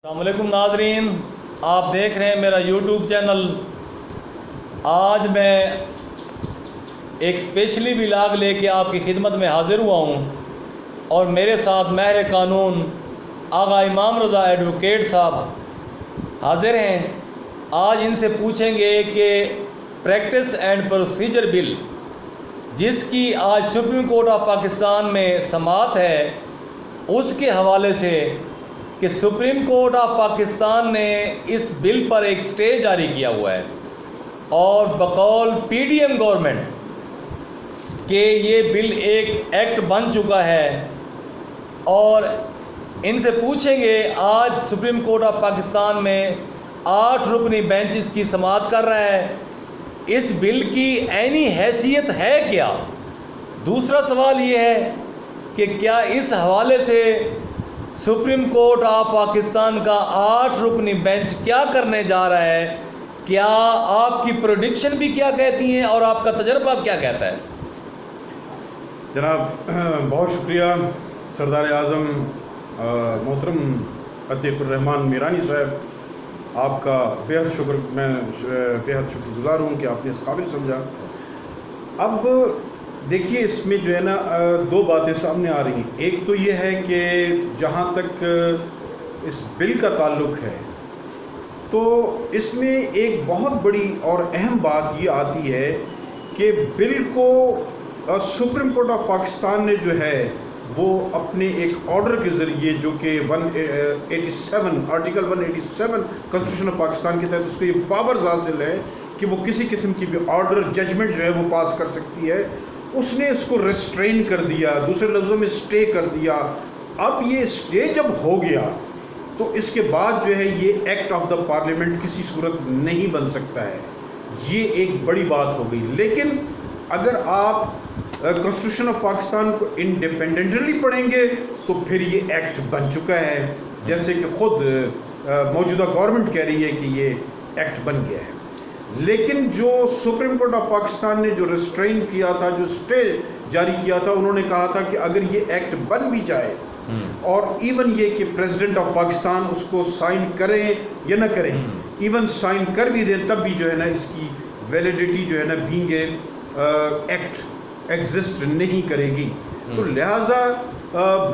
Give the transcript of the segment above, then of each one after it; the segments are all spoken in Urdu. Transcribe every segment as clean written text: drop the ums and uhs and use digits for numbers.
السلام علیکم ناظرین، آپ دیکھ رہے ہیں میرا یوٹیوب چینل۔ آج میں ایک اسپیشلی ولاگ لے کے آپ کی خدمت میں حاضر ہوا ہوں اور میرے ساتھ ماہر قانون آغا امام رضا ایڈوکیٹ صاحب حاضر ہیں۔ آج ان سے پوچھیں گے کہ پریکٹس اینڈ پروسیجر بل جس کی آج سپریم کورٹ آف پاکستان میں سماعت ہے، اس کے حوالے سے کہ سپریم کورٹ آف پاکستان نے اس بل پر ایک اسٹے جاری کیا ہوا ہے اور بقول پی ڈی ایم گورنمنٹ کہ یہ بل ایک ایکٹ بن چکا ہے، اور ان سے پوچھیں گے آج سپریم کورٹ آف پاکستان میں 8 رکنی بینچ اس کی سماعت کر رہا ہے، اس بل کی عینی حیثیت ہے کیا؟ دوسرا سوال یہ ہے کہ کیا اس حوالے سے سپریم کورٹ آف پاکستان کا 8 رکنی بینچ کیا کرنے جا رہا ہے؟ کیا آپ کی پروڈکشن بھی کیا کہتی ہیں اور آپ کا تجربہ کیا کہتا ہے؟ جناب بہت شکریہ سردار اعظم محترم عتیق الرحمان میرانی صاحب، آپ کا بےحد شکر گزار ہوں کہ آپ نے اس قابل سمجھا۔ اب دیکھیے، اس میں جو ہے نا 2 باتیں سامنے آ رہی ہیں۔ ایک تو یہ ہے کہ جہاں تک اس بل کا تعلق ہے تو اس میں ایک بہت بڑی اور اہم بات یہ آتی ہے کہ بل کو سپریم کورٹ آف پاکستان نے جو ہے وہ اپنے ایک آرڈر کے ذریعے، جو کہ 187 آرٹیکل 187 کنسٹیٹیوشن آف پاکستان کے تحت اس کو یہ پاورز حاصل ہے کہ وہ کسی قسم کی بھی آرڈر ججمنٹ جو ہے وہ پاس کر سکتی ہے، اس نے اس کو ریسٹرین کر دیا، دوسرے لفظوں میں اسٹے کر دیا۔ اب یہ اسٹے جب ہو گیا تو اس کے بعد جو ہے یہ ایکٹ آف دا پارلیمنٹ کسی صورت نہیں بن سکتا ہے۔ یہ ایک بڑی بات ہو گئی۔ لیکن اگر آپ کنسٹیٹیوشن آف پاکستان کو انڈیپینڈنٹلی پڑھیں گے تو پھر یہ ایکٹ بن چکا ہے، جیسے کہ خود موجودہ گورنمنٹ کہہ رہی ہے کہ یہ ایکٹ بن گیا ہے۔ لیکن جو سپریم کورٹ آف پاکستان نے جو ریسٹرین کیا تھا، جو اسٹے جاری کیا تھا، انہوں نے کہا تھا کہ اگر یہ ایکٹ بن بھی جائے اور ایون یہ کہ پریزیڈنٹ آف پاکستان اس کو سائن کریں یا نہ کریں، ایون سائن کر بھی دیں، تب بھی جو ہے نا اس کی ویلیڈیٹی جو ہے نا بینگ اے ایکٹ ایگزسٹ نہیں کرے گی۔ تو لہٰذا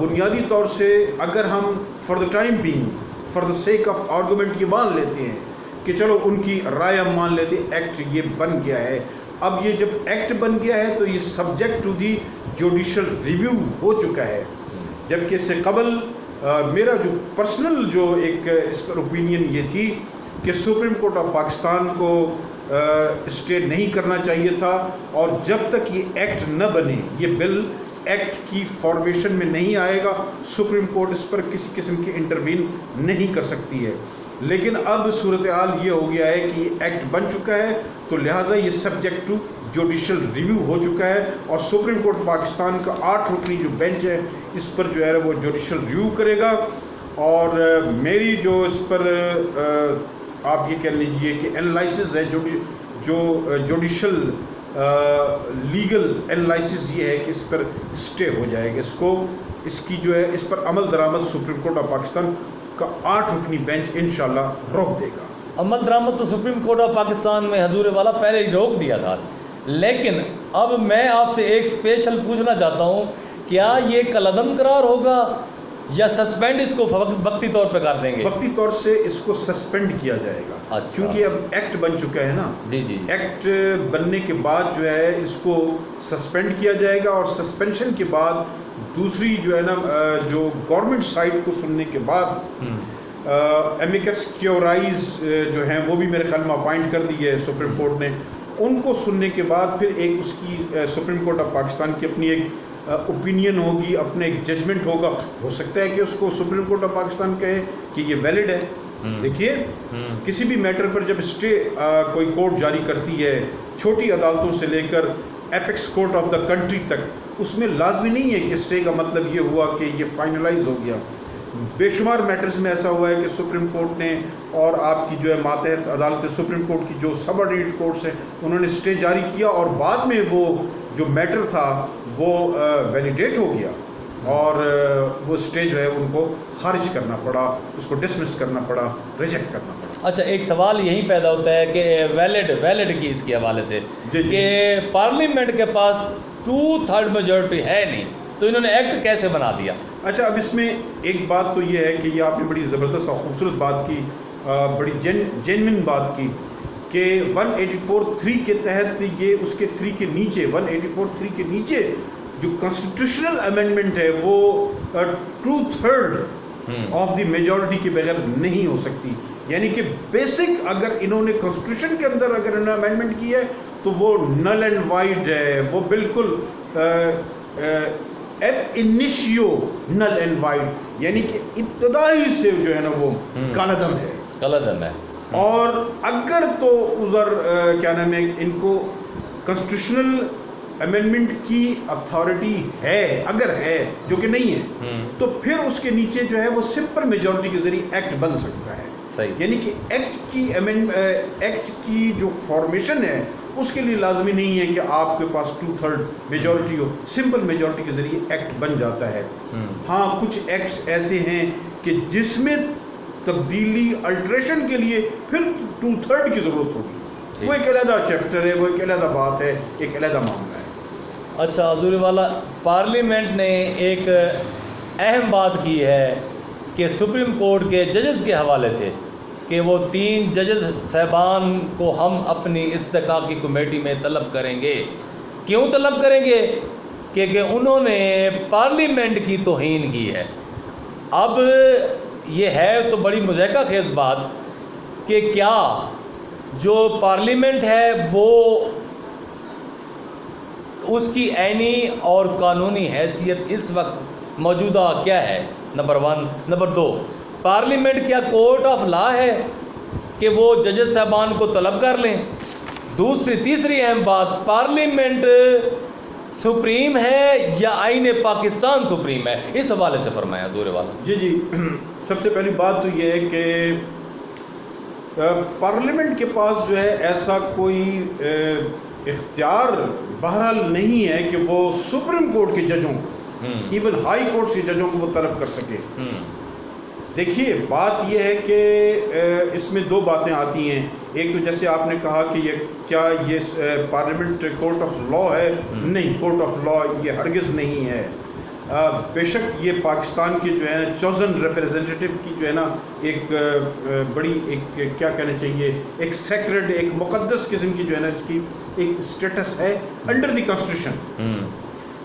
بنیادی طور سے اگر ہم for the time being, for the sake of argument یہ مان لیتے ہیں کہ چلو ان کی رائے ہم مان لیتے ہیں، ایکٹ یہ بن گیا ہے۔ اب یہ جب ایکٹ بن گیا ہے تو یہ subject to the judicial review ہو چکا ہے، جبکہ اس سے قبل میرا جو پرسنل جو ایک اس پر اوپینین یہ تھی کہ سپریم کورٹ آف پاکستان کو اسٹے نہیں کرنا چاہیے تھا، اور جب تک یہ ایکٹ نہ بنے، یہ بل ایکٹ کی فارمیشن میں نہیں آئے گا، سپریم کورٹ اس پر کسی قسم کی انٹروین نہیں کر سکتی ہے۔ لیکن اب صورتحال یہ ہو گیا ہے کہ یہ ایکٹ بن چکا ہے، تو لہٰذا یہ سبجیکٹ ٹو جوڈیشل ریویو ہو چکا ہے، اور سپریم کورٹ پاکستان کا 8 رکنی جو بینچ ہے اس پر جو ہے وہ جوڈیشل ریویو کرے گا۔ اور میری جو اس پر آپ یہ کہہ لیجئے کہ انالائسز ہے، جو جوڈیشل لیگل انالائسز یہ ہے کہ اس پر اسٹے ہو جائے گا، اس کی جو ہے اس پر عمل درآمد سپریم کورٹ آف پاکستان کا 8 رکنی بینچ انشاءاللہ روک دے گا۔ عمل درآمد تو سپریم کورٹ آف پاکستان میں حضور والا پہلے ہی روک دیا تھا، لیکن اب میں آپ سے ایک اسپیشل پوچھنا چاہتا ہوں، کیا یہ کالعدم قرار ہوگا یا سسپینڈ اس کو وقتی طور پہ کر دیں گے؟ وقتی طور سے اس کو سسپینڈ کیا جائے گا۔ اچھا، کیونکہ اب ایکٹ بن چکا ہے نا۔ جی جی، ایکٹ بننے کے بعد جو ہے اس کو سسپینڈ کیا جائے گا، اور سسپینشن کے بعد دوسری جو ہے نا جو گورنمنٹ سائڈ کو سننے کے بعد ایمیکس کیورائز جو ہیں وہ بھی میرے خیال میں اپائنٹ کر دی ہے سپریم کورٹ نے، ان کو سننے کے بعد پھر ایک اس کی سپریم کورٹ آف پاکستان کی اپنی ایک اوپینین ہوگی، اپنے ایک ججمنٹ ہوگا۔ ہو سکتا ہے کہ اس کو سپریم کورٹ آف پاکستان کہے کہ یہ ویلڈ ہے۔ دیکھیے، کسی بھی میٹر پر جب اسٹے کوئی کورٹ جاری کرتی ہے، چھوٹی عدالتوں سے لے کر apex court of the country تک، اس میں لازمی نہیں ہے کہ اسٹے کا مطلب یہ ہوا کہ یہ فائنلائز ہو گیا۔ بے شمار میٹرز میں ایسا ہوا ہے کہ سپریم کورٹ نے اور آپ کی جو ہے ماتحت عدالت سپریم کورٹ کی جو سب آرڈینیٹ کورٹس ہیں، انہوں نے اسٹے جاری کیا اور بعد میں وہ جو میٹر تھا وہ ویلیڈیٹ ہو گیا۔ اور وہ اسٹے جو ہے ان کو خارج کرنا پڑا, اس کو ڈسمس کرنا پڑا, ریجیکٹ کرنا پڑا. اچھا, ایک سوال یہی پیدا ہوتا ہے کہ ویلڈ کی اس کے حوالے سے کہ پارلیمنٹ کے پاس 2/3 میجورٹی ہے نہیں, تو انہوں نے ایکٹ کیسے بنا دیا؟ اچھا, اب اس میں ایک بات تو یہ ہے کہ یہ آپ نے بڑی زبردست اور خوبصورت بات کی, بڑی جینوئن بات کی کہ 184(3) کے تحت یہ اس کے 3 کے نیچے 184(3) کے نیچے جو کانسٹیٹیوشنل امینڈمنٹ ہے وہ 2/3 آف دی میجورٹی کے بغیر نہیں ہو سکتی. یعنی کہ بیسک اگر انہوں نے کانسٹیٹیوشن کے اندر اگر انہوں نے امینڈمنٹ کی ہے تو وہ نل اینڈ وائڈ ہے, وہ بالکل ایب انیشیو نل اینڈ وائڈ, یعنی کہ ابتدائی سے جو ہے نا وہ کالعدم ہے. اور اگر تو ادھر کیا نام ہے, ان کو کانسٹیٹیوشنل امینڈمنٹ کی اتھارٹی ہے, اگر ہے, جو کہ نہیں ہے, تو پھر اس کے نیچے جو ہے وہ سمپل میجورٹی کے ذریعے ایکٹ بن سکتا ہے. یعنی کہ ایکٹ کی جو فارمیشن ہے اس کے لیے لازمی نہیں ہے کہ آپ کے پاس 2/3 میجورٹی ہو, سمپل میجورٹی کے ذریعے ایکٹ بن جاتا ہے. ہاں, کچھ ایکٹس ایسے ہیں کہ جس میں تبدیلی الٹریشن کے لیے پھر 2/3 کی ضرورت ہوگی, وہ ایک علیحدہ چیپٹر ہے, وہ ایک علیحدہ بات ہے, ایک علیحدہ معاملہ ہے. اچھا حضور والا, پارلیمنٹ نے ایک اہم بات کی ہے کہ سپریم کورٹ کے ججز کے حوالے سے کہ وہ 3 ججز صاحبان کو ہم اپنی استحقاقی کمیٹی میں طلب کریں گے. کیوں طلب کریں گے؟ کہ انہوں نے پارلیمنٹ کی توہین کی ہے. اب یہ ہے تو بڑی مضحکہ خیز بات کہ کیا جو پارلیمنٹ ہے وہ اس کی عینی اور قانونی حیثیت اس وقت موجودہ کیا ہے؟ نمبر 1. نمبر 2, پارلیمنٹ کیا کورٹ آف لا ہے کہ وہ ججز صاحبان کو طلب کر لیں؟ تیسری اہم بات, پارلیمنٹ سپریم ہے یا آئین پاکستان سپریم ہے؟ اس حوالے سے فرمایا حضور والا. جی, سب سے پہلی بات تو یہ ہے کہ پارلیمنٹ کے پاس جو ہے ایسا کوئی اختیار بہرحال نہیں ہے کہ وہ سپریم کورٹ کے ججوں کو, ایون ہائی کورٹس کے ججوں کو وہ طلب کر سکے. دیکھیے, بات یہ ہے کہ اس میں 2 باتیں آتی ہیں. ایک تو جیسے آپ نے کہا کہ یہ پارلیمنٹ کورٹ آف لا ہے. نہیں, کورٹ آف لا یہ ہرگز نہیں ہے. بے شک یہ پاکستان کے جو ہے نا چوزن ریپریزنٹیٹیو کی جو ہے نا ایک بڑی ایک کیا کہنا چاہیے, ایک سیکرڈ, ایک مقدس قسم کی جو ہے نا اس کی ایک اسٹیٹس ہے انڈر دی کانسٹیٹیوشن.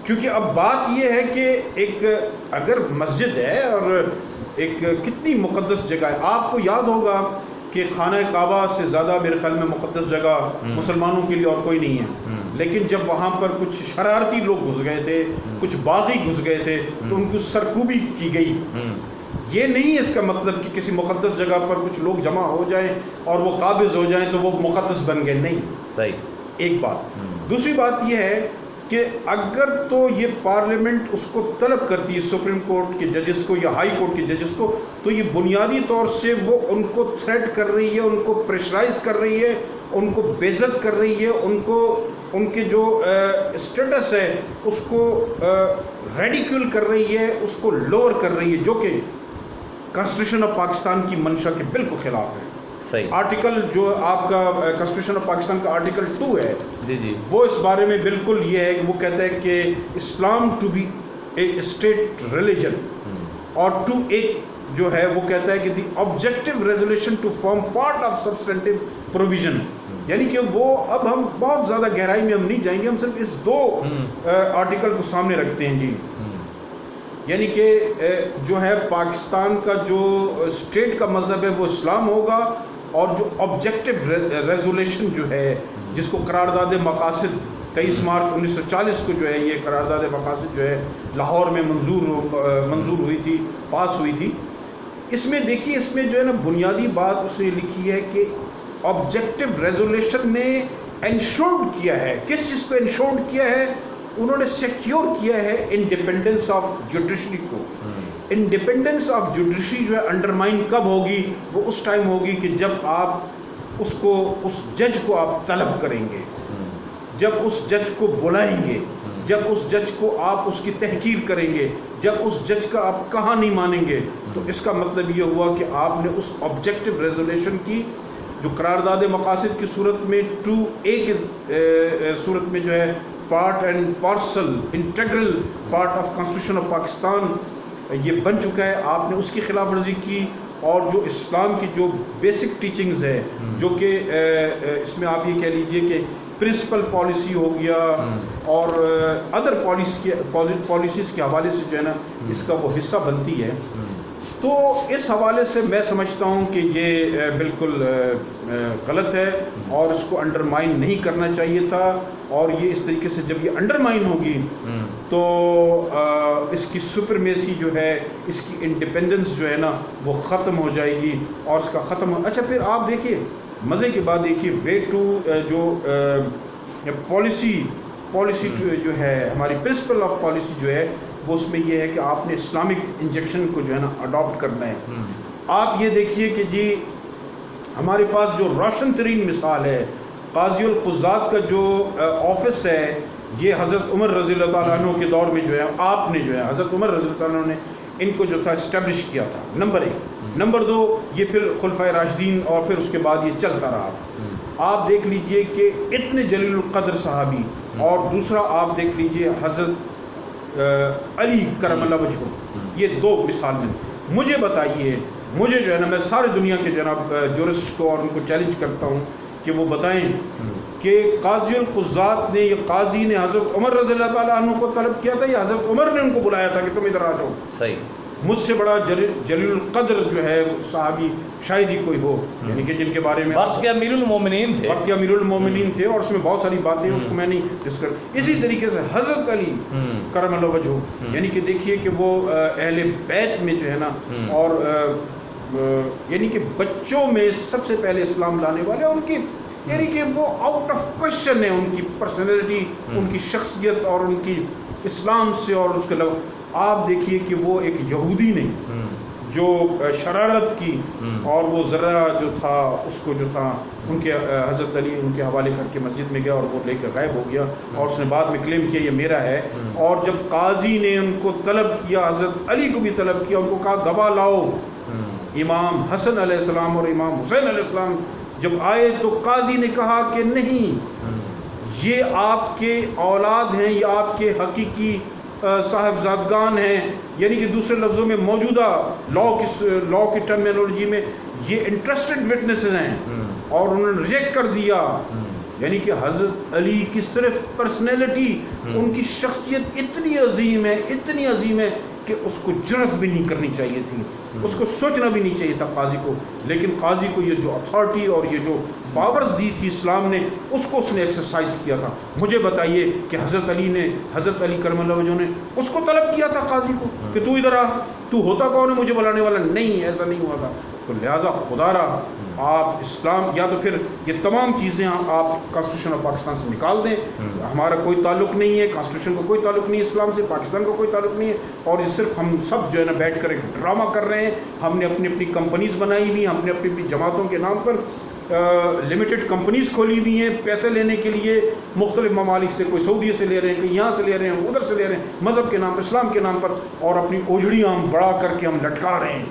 کیونکہ اب بات یہ ہے کہ ایک اگر مسجد ہے اور ایک کتنی مقدس جگہ ہے, آپ کو یاد ہوگا کہ خانہ کعبہ سے زیادہ میرے خیال میں مقدس جگہ مسلمانوں کے لیے اور کوئی نہیں ہے. لیکن جب وہاں پر کچھ شرارتی لوگ گھس گئے تھے, کچھ باغی گھس گئے تھے, تو ان کی سرکوبی کی گئی. یہ نہیں اس کا مطلب کہ کسی مقدس جگہ پر کچھ لوگ جمع ہو جائیں اور وہ قابض ہو جائیں تو وہ مقدس بن گئے, نہیں. صحیح, ایک بات. دوسری بات یہ ہے کہ اگر تو یہ پارلیمنٹ اس کو طلب کرتی ہے سپریم کورٹ کے ججز کو یا ہائی کورٹ کے ججز کو, تو یہ بنیادی طور سے وہ ان کو تھریٹ کر رہی ہے, ان کو پریشرائز کر رہی ہے, ان کو بے عزت کر رہی ہے, ان کو ان کے جو اسٹیٹس ہے اس کو ریڈیکیول کر رہی ہے, اس کو لوور کر رہی ہے, جو کہ کانسٹیٹیوشن آف پاکستان کی منشا کے بالکل خلاف ہے. صحیح. آرٹیکل جو آپ کا کانسٹیٹیوشن آف پاکستان کا آرٹیکل 2 ہے, جی, وہ اس بارے میں بالکل یہ ہے کہ وہ کہتا ہے کہ Islam to be a state religion, اور ٹو ایک جو ہے وہ کہتا ہے کہ the objective resolution to form part of substantive provision. یعنی کہ وہ اب ہم بہت زیادہ گہرائی میں ہم نہیں جائیں گے, ہم صرف اس 2 آرٹیکل کو سامنے رکھتے ہیں. جی, یعنی کہ جو ہے پاکستان کا جو اسٹیٹ کا مذہب ہے وہ اسلام ہوگا, اور جو آبجیکٹو ریزولوشن جو ہے جس کو قرارداد مقاصد 23 مارچ 1940 کو جو ہے یہ قرارداد مقاصد جو ہے لاہور میں منظور ہوئی تھی, پاس ہوئی تھی. اس میں دیکھیے, اس میں جو ہے نا بنیادی بات اس نے لکھی ہے کہ آبجیکٹو ریزولوشن نے انشورڈ کیا ہے. کس چیز کو انشورڈ کیا ہے؟ انہوں نے سیکیور کیا ہے انڈیپینڈنس آف جوڈیشری کو. انڈیپینڈنس آف جوڈیشری جو ہے انڈرمائن کب ہوگی؟ وہ اس ٹائم ہوگی کہ جب آپ اس جج کو آپ طلب کریں گے, جب اس جج کو بلائیں گے, جب اس جج کو آپ اس کی تحقیر کریں گے، جب اس جج کا آپ کہاں نہیں مانیں گے، تو اس کا مطلب یہ ہوا کہ آپ نے اس آبجیکٹو ریزولیوشن کی جو قرارداد مقاصد کی صورت میں 2A کی صورت میں جو ہے part and parcel integral part of constitution of Pakistan یہ بن چکا ہے، آپ نے اس کی خلاف ورزی کی، اور جو اسلام کی جو بیسک ٹیچنگز ہے جو کہ اس میں آپ یہ کہہ لیجئے کہ پرنسپل پالیسی ہو گیا اور ادر پالیسیز کے حوالے سے جو ہے نا اس کا وہ حصہ بنتی ہے، تو اس حوالے سے میں سمجھتا ہوں کہ یہ بالکل غلط ہے اور اس کو انڈرمائن نہیں کرنا چاہیے تھا، اور یہ اس طریقے سے جب یہ انڈرمائن ہوگی تو اس کی سپرمیسی جو ہے، اس کی انڈیپینڈنس جو ہے نا وہ ختم ہو جائے گی، اور اس کا ختم اچھا پھر آپ دیکھیے مزے کی بات دیکھیے وے ٹو جو پالیسی جو ہے ہماری پرنسپل آف پالیسی جو ہے وہ اس میں یہ ہے کہ آپ نے اسلامک انجیکشن کو جو ہے نا اڈاپٹ کرنا ہے۔ آپ یہ دیکھیے کہ جی ہمارے پاس جو روشن ترین مثال ہے قاضی القضات کا جو آفس ہے، یہ حضرت عمر رضی اللہ تعالیٰ عنہ کے دور میں جو ہے آپ نے جو ہے حضرت عمر رضی اللہ تعالیٰ عنہ نے ان کو جو تھا اسٹیبلش کیا تھا، نمبر 1۔ نمبر 2 یہ پھر خلفائے راشدین اور پھر اس کے بعد یہ چلتا رہا۔ آپ دیکھ لیجئے کہ اتنے جلیل القدر صحابی، اور دوسرا آپ دیکھ لیجئے حضرت علی کرم اللہ وجہہ، یہ 2 مثال میں مجھے بتائیے، مجھے جو ہے نا میں سارے دنیا کے جناب جورسٹ کو اور ان کو چیلنج کرتا ہوں کہ وہ بتائیں کہ قاضی القضات نے، یہ قاضی نے حضرت عمر رضی اللہ تعالیٰ عنہ کو طلب کیا تھا یا حضرت عمر نے ان کو بلایا تھا کہ تم ادھر آ جاؤ؟ صحیح، مجھ سے بڑا جلیل القدر جو ہے صحابی شاید ہی کوئی ہو، یعنی کہ جن کے بارے میں وقت کے امیر المومنین تھے، وقت کے امیر المومنین تھے، اور اس میں بہت ساری باتیں ہیں اس کو میں نہیں ڈسکس۔ اسی طریقے سے حضرت علی کرم اللہ وجہہ، یعنی کہ دیکھیے کہ وہ اہل بیت میں جو ہے نا، اور یعنی کہ بچوں میں سب سے پہلے اسلام لانے والے، ان کی یعنی کہ وہ آؤٹ آف کوشچن ہے ان کی پرسنالٹی، ان کی شخصیت اور ان کی اسلام سے، اور اس کے علاوہ آپ دیکھیے کہ وہ ایک یہودی نہیں جو شرارت کی، اور وہ ذرا جو تھا اس کو جو تھا ان کے حضرت علی ان کے حوالے کر کے مسجد میں گیا اور وہ لے کر غائب ہو گیا، اور اس نے بعد میں کلیم کیا یہ میرا ہے۔ اور جب قاضی نے ان کو طلب کیا، حضرت علی کو بھی طلب کیا، ان کو کہا گواہ لاؤ، امام حسن علیہ السلام اور امام حسین علیہ السلام جب آئے تو قاضی نے کہا کہ نہیں، یہ آپ کے اولاد ہیں، یہ آپ کے حقیقی صاحبزادگان ہیں، یعنی کہ دوسرے لفظوں میں موجودہ لاء کی ٹرمینالوجی میں یہ انٹرسٹڈ وٹنسز ہیں، اور انہوں نے ریجیکٹ کر دیا۔ یعنی کہ حضرت علی کی صرف پرسنالٹی، ان کی شخصیت اتنی عظیم ہے، اتنی عظیم ہے کہ اس کو جرأت بھی نہیں کرنی چاہیے تھی، اس کو سوچنا بھی نہیں چاہیے تھا قاضی کو، لیکن قاضی کو یہ جو اتھارٹی اور یہ جو پاورز دی تھی اسلام نے، اس کو اس نے ایکسرسائز کیا تھا۔ مجھے بتائیے کہ حضرت علی کرم اللہ وجہہ نے اس کو طلب کیا تھا قاضی کو کہ تو ادھر آ، تو ہوتا کون ہے مجھے بلانے والا؟ نہیں، ایسا نہیں ہوا تھا۔ تو لہٰذا خدا را آپ اسلام یا تو پھر یہ تمام چیزیں آپ کانسٹیٹیوشن آف پاکستان سے نکال دیں، ہمارا کوئی تعلق نہیں ہے، کانسٹیٹیوشن کا کوئی تعلق نہیں ہے اسلام سے، پاکستان کا کوئی تعلق نہیں ہے، اور یہ صرف ہم سب جو ہے نا بیٹھ کر ایک ڈرامہ کر رہے ہیں۔ ہم نے اپنی اپنی کمپنیز بنائی ہوئی، ہم نے اپنی جماعتوں کے نام پر لمیٹڈ کمپنیز کھولی ہوئی ہیں پیسے لینے کے لیے، مختلف ممالک سے، کوئی سعودی سے لے رہے ہیں، کوئی یہاں سے لے رہے ہیں، ادھر سے لے رہے ہیں، مذہب کے نام پر، اسلام کے نام پر، اور اپنی اوجھڑیاں ہم بڑھا کر کے ہم لٹکا رہے ہیں۔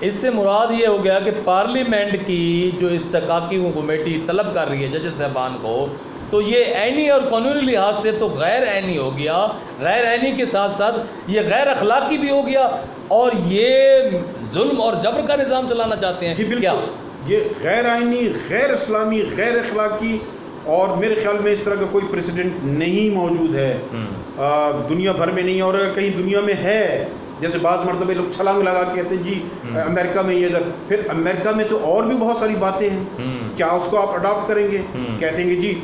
اس سے مراد یہ ہو گیا کہ پارلیمنٹ کی جو استحقاقی کمیٹی طلب کر رہی ہے ججز صاحبان کو، تو یہ عینی اور قانونی لحاظ سے تو غیر عینی ہو گیا، غیر عینی کے ساتھ ساتھ یہ غیر اخلاقی بھی ہو گیا، اور یہ ظلم اور جبر کا نظام چلانا چاہتے ہیں۔ جی بالکل، یہ غیر آئینی، غیر اسلامی، غیر اخلاقی، اور میرے خیال میں اس طرح کا کوئی پریسیڈنٹ نہیں موجود ہے دنیا بھر میں، نہیں، اور اگر کہیں دنیا میں ہے، جیسے بعض مرتبہ لوگ چھلانگ لگا کے کہتے ہیں جی امریکہ میں یہ ادھر، پھر امریکہ میں تو اور بھی بہت ساری باتیں ہیں، کیا اس کو آپ اڈاپٹ کریں گے؟ کہتے ہیں جی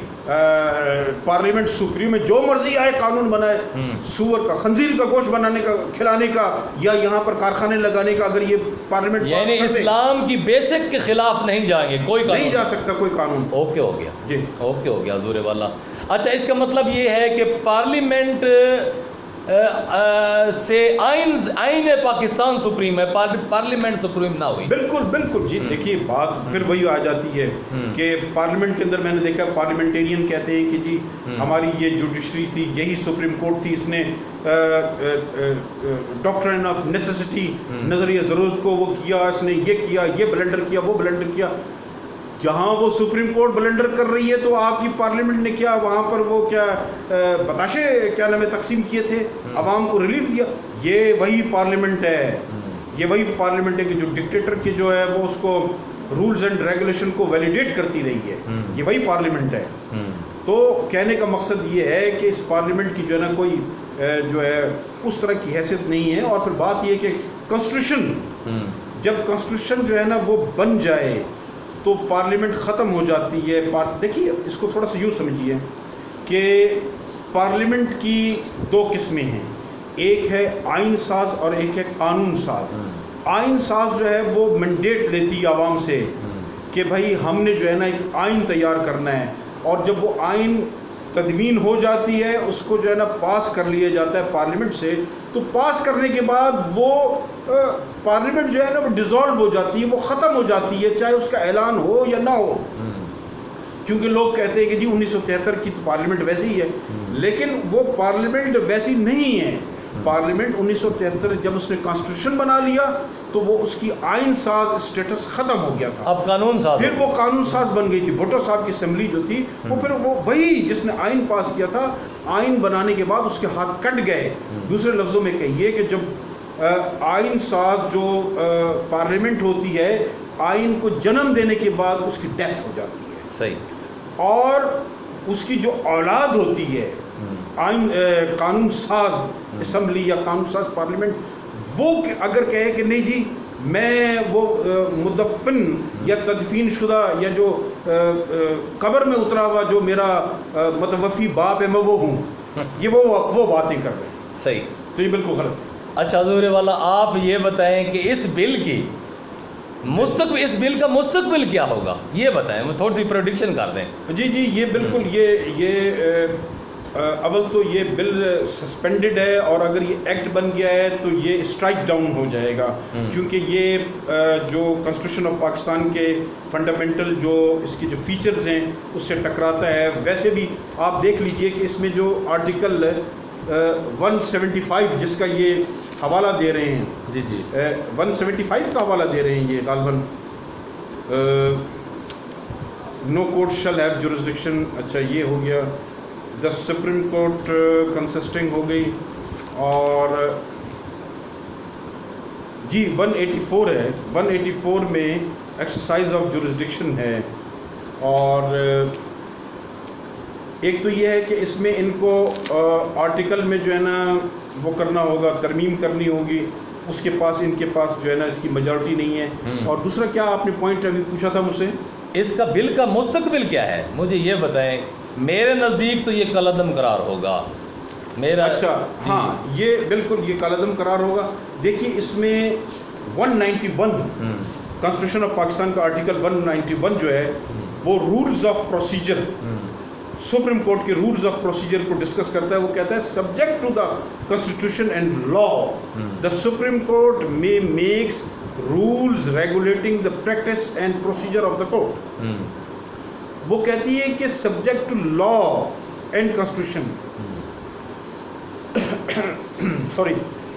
پارلیمنٹ سپریم میں جو مرضی آئے قانون بنائے، سور کا، خنزیر کا گوشت بنانے کا، کھلانے کا، یا یہاں پر کارخانے لگانے کا، اگر یہ پارلیمنٹ یعنی اسلام کی بیسک کے خلاف نہیں جائیں گے، کوئی نہیں جا سکتا کوئی قانون۔ اوکے ہو گیا جی، اوکے ہو گیا حضور والا۔ اچھا، اس کا مطلب یہ ہے کہ پارلیمنٹ سے آئین پاکستان سپریم ہے، پارلیمنٹ سپریم نہ ہوئی. بالکل بالکل جی. دیکھیے بات پھر وہی آ جاتی ہے کہ پارلیمنٹ کے اندر میں نے دیکھا پارلیمنٹیرین کہتے ہیں کہ جی ہماری یہ جوڈیشری تھی، یہی سپریم کورٹ تھی، اس نے ڈاکٹرن آف نیسیسٹی، نظریہ ضرورت کو وہ کیا، اس نے یہ کیا، یہ بلنڈر کیا، وہ بلنڈر کیا. جہاں وہ سپریم کورٹ بلنڈر کر رہی ہے تو آپ کی پارلیمنٹ نے کیا وہاں پر وہ کیا بتاشے کیا نام ہے تقسیم کیے تھے، عوام کو ریلیف دیا. یہ وہی پارلیمنٹ ہے، یہ وہی پارلیمنٹ ہے کہ جو ڈکٹیٹر کی جو ہے وہ اس کو رولز اینڈ ریگولیشن کو ویلیڈیٹ کرتی رہی ہے. یہ وہی پارلیمنٹ ہے. تو کہنے کا مقصد یہ ہے کہ اس پارلیمنٹ کی جو ہے نا کوئی جو ہے اس طرح کی حیثیت نہیں ہے. اور پھر بات یہ کہ کنسٹیٹیوشن، جب کنسٹیٹیوشن جو ہے نا وہ بن جائے تو پارلیمنٹ ختم ہو جاتی ہے. دیکھیے اس کو تھوڑا سا یوں سمجھیے کہ پارلیمنٹ کی دو قسمیں ہیں، ایک ہے آئین ساز اور ایک ہے قانون ساز. آئین ساز جو ہے وہ مینڈیٹ لیتی ہے عوام سے کہ بھائی ہم نے جو ہے نا ایک آئین تیار کرنا ہے، اور جب وہ آئین تدوین ہو جاتی ہے اس کو جو ہے نا پاس کر لیا جاتا ہے پارلیمنٹ سے. تو پاس کرنے کے بعد وہ پارلیمنٹ جو ہے نا وہ ڈیزالو ہو جاتی ہے، وہ ختم ہو جاتی ہے، چاہے اس کا اعلان ہو یا نہ ہو. کیونکہ لوگ کہتے ہیں کہ جی 1973 کی تو پارلیمنٹ ویسی ہی ہے، لیکن وہ پارلیمنٹ ویسی نہیں ہے. پارلیمنٹ 1973 جب اس نے کانسٹیٹیوشن بنا لیا تو وہ اس کی آئین ساز اسٹیٹس ختم ہو گیا تھا. اب قانون ساز، پھر وہ قانون ساز بن گئی تھی. بھٹو صاحب کی اسمبلی جو تھی وہ پھر وہ وہی جس نے آئین پاس کیا تھا، آئین بنانے کے بعد اس کے ہاتھ کٹ گئے. دوسرے لفظوں میں کہیے کہ جب آئین ساز جو پارلیمنٹ ہوتی ہے، آئین کو جنم دینے کے بعد اس کی ڈیتھ ہو جاتی ہے. صحیح. اور اس کی جو اولاد ہوتی ہے آئین قانون ساز اسمبلی یا قانون ساز پارلیمنٹ، وہ اگر کہے کہ نہیں جی میں وہ مدفن یا تدفین شدہ یا جو قبر میں اترا ہوا جو میرا متوفی باپ ہے میں وہ ہوں، یہ وہ باتیں کر رہے ہیں. صحیح. تو یہ بالکل غلط ہے. اچھا حضور والا، آپ یہ بتائیں کہ اس بل کی اس بل کا مستقبل کیا ہوگا، یہ بتائیں، وہ تھوڑی سی پروڈکشن کر دیں. جی یہ بالکل یہ اول تو یہ بل سسپینڈڈ ہے، اور اگر یہ ایکٹ بن گیا ہے تو یہ اسٹرائک ڈاؤن ہو جائے گا، کیونکہ یہ جو کنسٹیٹیوشن آف پاکستان کے فنڈامنٹل جو اس کے جو فیچرز ہیں اس سے ٹکراتا ہے. ویسے بھی آپ دیکھ لیجئے کہ اس میں جو آرٹیکل 175 جس کا یہ حوالہ دے رہے ہیں، جی 175 کا حوالہ دے رہے ہیں یہ غالباً نو کورٹ شل ہیو جورسڈکشن. اچھا یہ ہو گیا دا سپریم کورٹ کنسسٹنگ ہو گئی، اور جی 184 ہے. 184 میں ایکسرسائز آف جورسڈکشن ہے. اور ایک تو یہ ہے کہ اس میں ان کو آرٹیکل میں جو ہے نا وہ کرنا ہوگا، ترمیم کرنی ہوگی. اس کے پاس ان کے پاس جو ہے نا اس کی میجورٹی نہیں ہے. اور دوسرا کیا آپ نے پوائنٹ ابھی پوچھا تھا مجھ سے، اس کا بل کا مستقبل کیا ہے، مجھے یہ بتائیں. میرے نزدیک تو یہ کالعدم قرار ہوگا میرا. اچھا ہاں یہ بالکل یہ کالعدم قرار ہوگا. دیکھیے اس میں 191 کانسٹیٹیوشن آف پاکستان کا آرٹیکل 191 جو ہے وہ rules of procedure, supreme court کے رولز آف پروسیجر کو ڈسکس کرتا ہے. وہ کہتا ہے subject to the constitution and law the supreme court may makes rules regulating the practice and procedure of the court. وہ کہتی ہے کہ subject to law and constitution. Sorry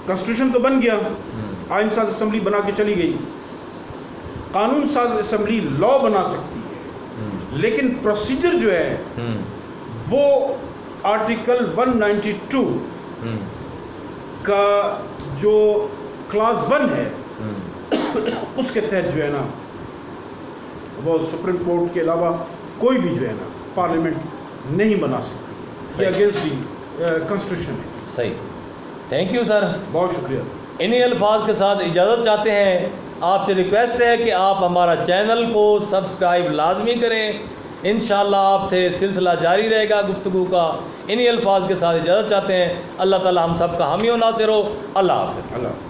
constitution تو بن گیا، آئین ساز اسمبلی بنا کے چلی گئی. قانون ساز اسمبلی لا بنا سکتی ہے، لیکن پروسیجر جو ہے وہ آرٹیکل 192 کا جو کلاس 1 ہے اس کے تحت جو ہے نا وہ سپریم کورٹ کے علاوہ کوئی بھی جو ہے نا پارلیمنٹ نہیں بنا سکتی. یہ اگینسٹ دی کانسٹیٹیوشن ہے. صحیح. تھینک یو سر، بہت شکریہ. انہی الفاظ کے ساتھ اجازت چاہتے ہیں. آپ سے ریکویسٹ ہے کہ آپ ہمارا چینل کو سبسکرائب لازمی کریں. انشاءاللہ آپ سے سلسلہ جاری رہے گا گفتگو کا. انہی الفاظ کے ساتھ اجازت چاہتے ہیں. اللہ تعالی ہم سب کا حامی و ناصر ہو. اللہ حافظ. اللہ